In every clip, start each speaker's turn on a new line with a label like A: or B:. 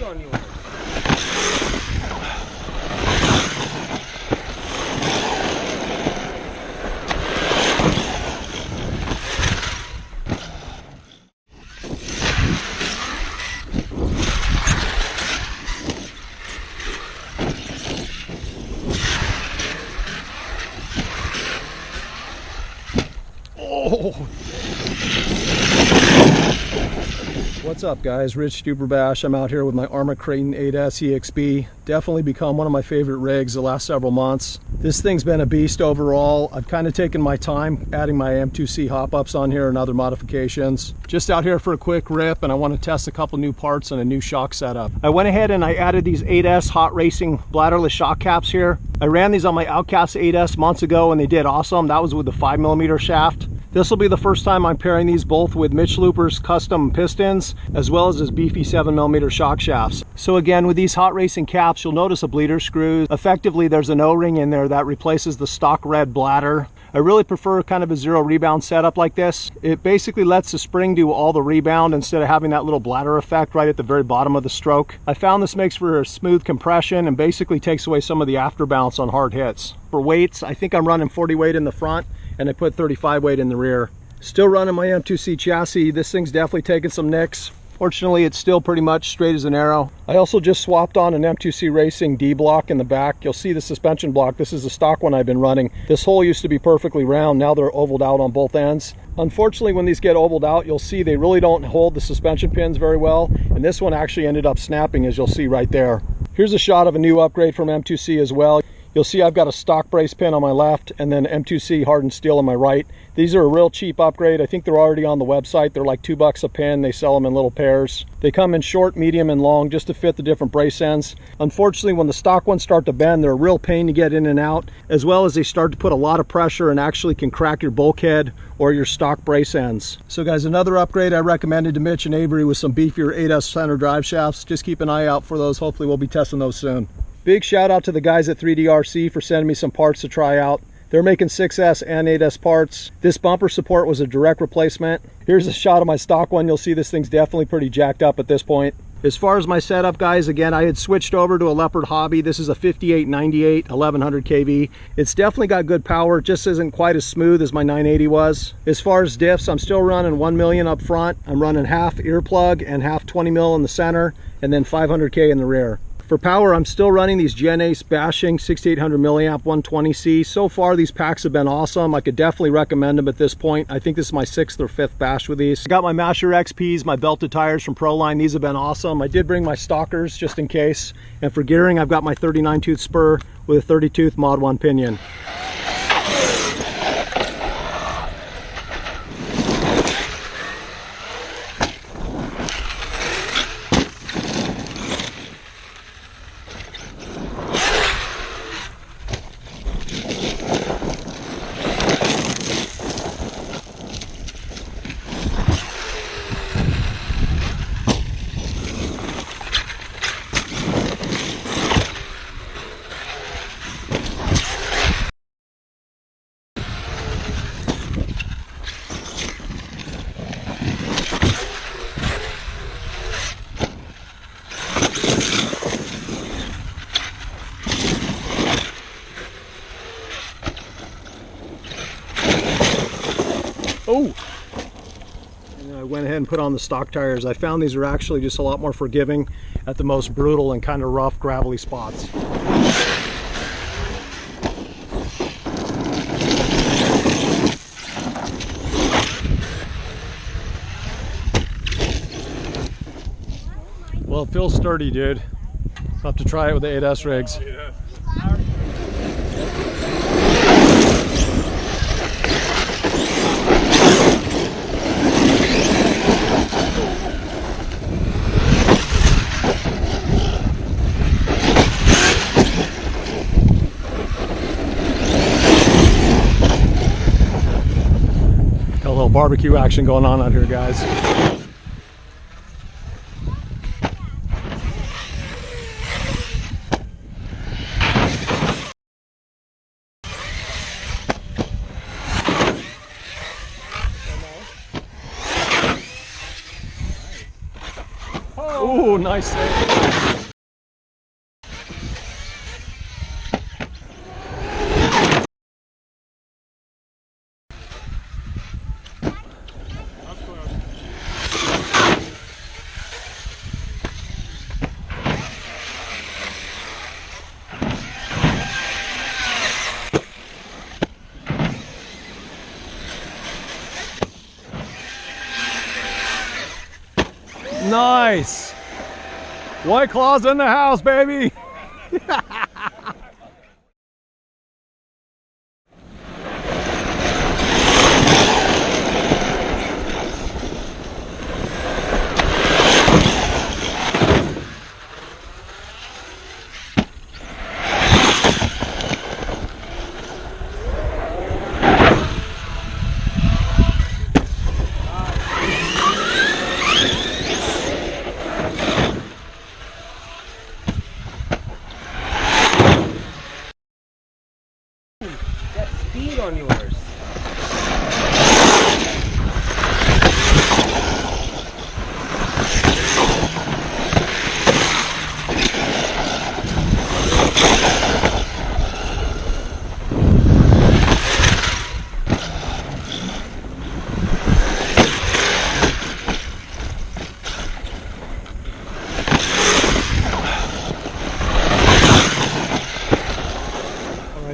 A: speed on you.
B: What's up guys, Rich Stuberbash. I'm out here with my ARRMA Kraton 8S EXB. Definitely become one of my favorite rigs the last several months. This thing's been a beast overall. I've kind of taken my time adding my M2C hop-ups on here and other modifications. Just out here for a quick rip, and I want to test a couple new parts and a new shock setup. I went ahead and I added these 8S hot racing bladderless shock caps here. I ran these on my Outcast 8S months ago and they did awesome. That was with the 5mm shaft. This will be the first time I'm pairing these both with Mitch Looper's custom pistons as well as his beefy 7mm shock shafts. So again, with these hot racing caps, you'll notice a bleeder screw. Effectively, there's an O-ring in there that replaces the stock red bladder. I really prefer kind of a zero rebound setup like this. It basically lets the spring do all the rebound instead of having that little bladder effect right at the very bottom of the stroke. I found this makes for a smooth compression and basically takes away some of the after bounce on hard hits. For weights, I think I'm running 40 weight in the front and I put 35 weight in the rear. Still running my M2C chassis. This thing's definitely taken some nicks. Fortunately, it's still pretty much straight as an arrow. I also just swapped on an M2C Racing D block in the back. You'll see the suspension block. This is the stock one I've been running. This hole used to be perfectly round. Now they're ovaled out on both ends. Unfortunately, when these get ovaled out, you'll see they really don't hold the suspension pins very well. And this one actually ended up snapping, as you'll see right there. Here's a shot of a new upgrade from M2C as well. You'll see I've got a stock brace pin on my left and then M2C hardened steel on my right. These are a real cheap upgrade. I think they're already on the website. They're like $2 a pin. They sell them in little pairs. They come in short, medium, and long just to fit the different brace ends. Unfortunately, when the stock ones start to bend, they're a real pain to get in and out, as well as they start to put a lot of pressure and actually can crack your bulkhead or your stock brace ends. So guys, another upgrade I recommended to Mitch and Avery was some beefier 8S center drive shafts. Just keep an eye out for those. Hopefully we'll be testing those soon. Big shout out to the guys at 3DRC for sending me some parts to try out. They're making 6S and 8S parts. This bumper support was a direct replacement. Here's a shot of my stock one. You'll see this thing's definitely pretty jacked up at this point. As far as my setup, guys, again, I had switched over to a Leopard Hobby. This is a 5898 1100 kV. It's definitely got good power. It just isn't quite as smooth as my 980 was. As far as diffs, I'm still running 1 million up front. I'm running half earplug and half 20 mil in the center and then 500K in the rear. For power, I'm still running these Gen Ace Bashing 6800 milliamp 120C. So far, these packs have been awesome. I could definitely recommend them at this point. I think this is my 6th or 5th bash with these. I got my Masher XPs, my belted tires from Proline. These have been awesome. I did bring my stalkers just in case. And for gearing, I've got my 39 tooth spur with a 30 tooth Mod 1 pinion. Oh! And I went ahead and put on the stock tires. I found these are actually just a lot more forgiving at the most brutal and kind of rough, gravelly spots. Well, it feels sturdy, dude. I'll have to try it with the 8S rigs. Got a little barbecue action going on out here, guys. Ooh. Oh, nice save. Nice. White Claws in the house, baby.
A: Speed on yours.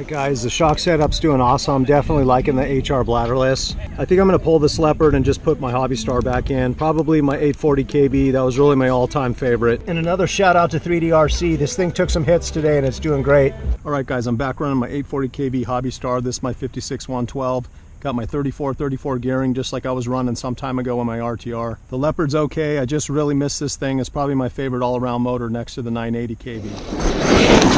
B: Guys, the shock setup's doing awesome. I'm definitely liking the HR bladderless. I think I'm going to pull this leopard and just put my Hobby Star back in. Probably my 840 KB. That was really my all-time favorite. And another shout out to 3DRC. This thing took some hits today and it's doing great. All right, guys, I'm back running my 840 KB Hobby Star. This is my 56-112. Got my 34 gearing just like I was running some time ago on my RTR. The Leopard's okay. I just really miss this thing. It's probably my favorite all-around motor next to the 980 KB.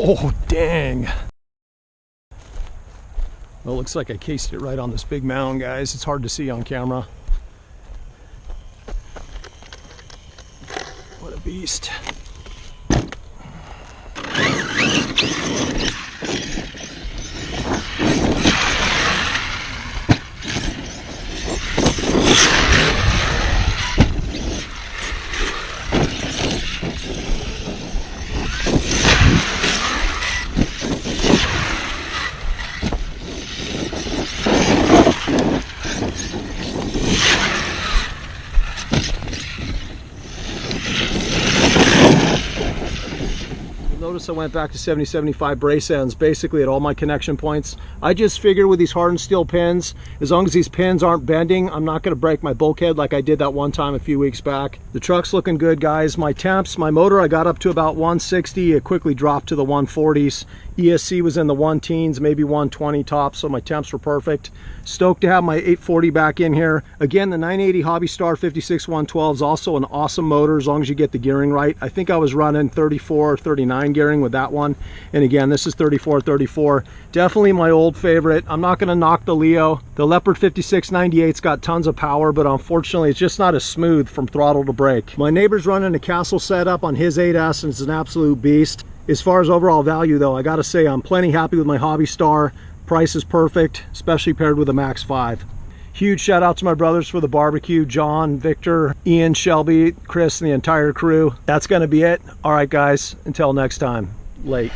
B: Oh, dang. Well, it looks like I cased it right on this big mound, guys. It's hard to see on camera. What a beast. Notice I went back to 70-75 brace ends basically at all my connection points. I just figured with these hardened steel pins, as long as these pins aren't bending, I'm not going to break my bulkhead like I did that one time a few weeks back. The truck's looking good, guys. My temps, my motor, I got up to about 160. It quickly dropped to the 140s. ESC was in the 1-teens, maybe 120 tops, so my temps were perfect. Stoked to have my 840 back in here. Again, the 980 Hobby Star 56-112 is also an awesome motor as long as you get the gearing right. I think I was running 34-39 gearing with that one. And again, this is 34-34. Definitely my old favorite. I'm not going to knock the Leo. The Leopard 5698's got tons of power, but unfortunately it's just not as smooth from throttle to brake. My neighbor's running a Castle setup on his 8S and it's an absolute beast. As far as overall value though, I gotta say I'm plenty happy with my Hobby Star. Price is perfect, especially paired with a Max 5. Huge shout out to my brothers for the barbecue, John, Victor, Ian, Shelby, Chris, and the entire crew. That's gonna be it. All right guys, until next time, late.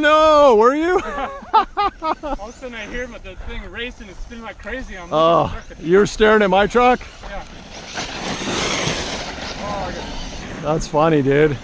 B: no, were you?
A: All of a sudden I hear the thing racing and spinning like crazy. I'm
B: Oh, you're staring at my truck?
A: Yeah. Oh,
B: That's funny, dude.